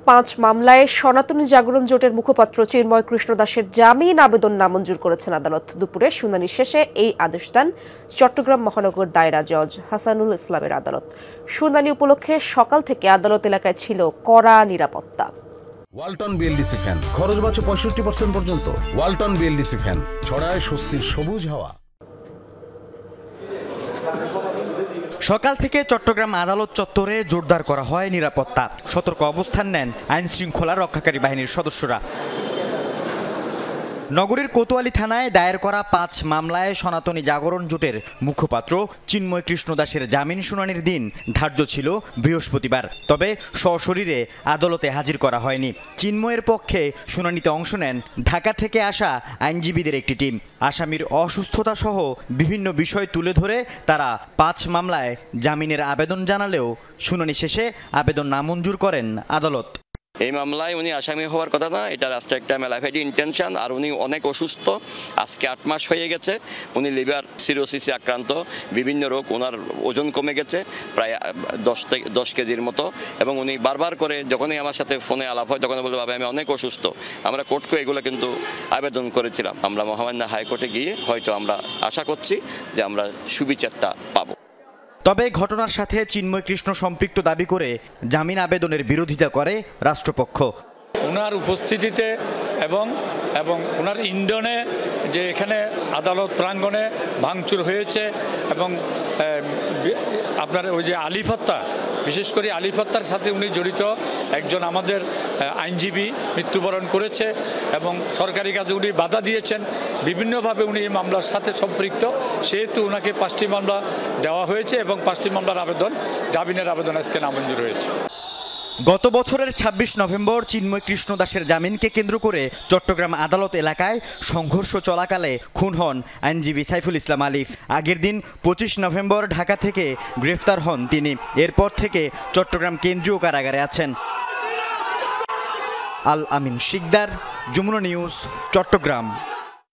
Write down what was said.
5 মামলায় সনাতনী জাগরণ জোটের মুখপাত্র চিন্ময় কৃষ্ণ দাসের জামিন আবেদন নামঞ্জুর করেছেন আদালত। দুপুরে শুনানি শেষে এই আদেশ দেন চট্টগ্রাম মহানগর দায়রা জজ হাসানুল ইসলামের আদালত। শুনানি উপলক্ষে সকাল থেকে আদালত এলাকায় ছিল কড়া নিরাপত্তা। ওয়ালটন বিএলডিসি ফ্যান খরচ বাঁচে 65% পর্যন্ত। ওয়ালটন বিএলডিসি ফ্যান ছড়ায় স্বস্তির সবুজ হাওয়া। সকাল থেকে চট্টগ্রাম আদালত চত্বরে জোরদার করা হয় নিরাপত্তা। সতর্ক অবস্থান নেন আইন শৃঙ্খলা রক্ষাকারী বাহিনীর সদস্যরা। নগরীর কোতোয়ালি থানায় দায়ের করা 5 মামলায় সনাতনী জাগরণ জোটের মুখপাত্র চিন্ময় কৃষ্ণ দাসের জামিন শুনানির দিন ধার্য ছিল বৃহস্পতিবার। তবে সশরীরে আদালতে হাজির করা হয়নি। চিন্ময়ের পক্ষে শুনানিতে অংশ নেন ঢাকা থেকে আসা আইনজীবীদের একটি টিম। আসামির অসুস্থতা সহ বিভিন্ন বিষয় তুলে ধরে তারা 5 মামলায় জামিনের আবেদন জানালেও শুনানি শেষে আবেদন নামঞ্জুর করেন আদালত। এই মামলায় উনি আসামি হওয়ার কথা না, এটা রাষ্ট্রের একটা মেলাফেডি ইন্টেনশন। আর উনি অনেক অসুস্থ, আজকে 8 মাস হয়ে গেছে। উনি লিভার সিরোসিসে আক্রান্ত, বিভিন্ন রোগ, ওনার ওজন কমে গেছে প্রায় 10 কেজির মতো। এবং উনি বারবার করে যখনই আমার সাথে ফোনে আলাপ হয় তখন বলতে, বাবা আমি অনেক অসুস্থ। আমরা কোর্টকে এগুলো কিন্তু আবেদন করেছিলাম। আমরা মহামান্য হাইকোর্টে গিয়ে হয়তো আমরা আশা করছি যে আমরা সুবিচারটা পাবো। তবে ঘটনার সাথে চিন্ময় কৃষ্ণ সম্পৃক্ত দাবি করে জামিন আবেদনের বিরোধিতা করে রাষ্ট্রপক্ষ। ওনার উপস্থিতিতে এবং ওনার ইন্ধনে যে এখানে আদালত প্রাঙ্গণে ভাঙচুর হয়েছে এবং আপনার ওই যে আলিফ হত্যা, বিশেষ করে আলিফ হত্যার সাথে উনি জড়িত একজন আমাদের আইনজীবী মৃত্যুবরণ করেছে এবং সরকারি কাজে উনি বাধা দিয়েছেন, বিভিন্নভাবে উনি এই মামলার সাথে সম্পৃক্ত। সেহেতু ওনাকে 5টি মামলা দেওয়া হয়েছে এবং 5টি মামলার জামিনের আবেদন আজকে নামঞ্জুর হয়েছে। গত বছরের 26 নভেম্বর চিন্ময় কৃষ্ণ দাসের জামিনকে কেন্দ্র করে চট্টগ্রাম আদালত এলাকায় সংঘর্ষ চলাকালে খুন হন আইনজীবী সাইফুল ইসলাম আলিফ। আগের দিন 25 নভেম্বর ঢাকা থেকে গ্রেফতার হন তিনি। এরপর থেকে চট্টগ্রাম কেন্দ্রীয় কারাগারে আছেন। আল আমিন শিকদার, যমুনা নিউজ, চট্টগ্রাম।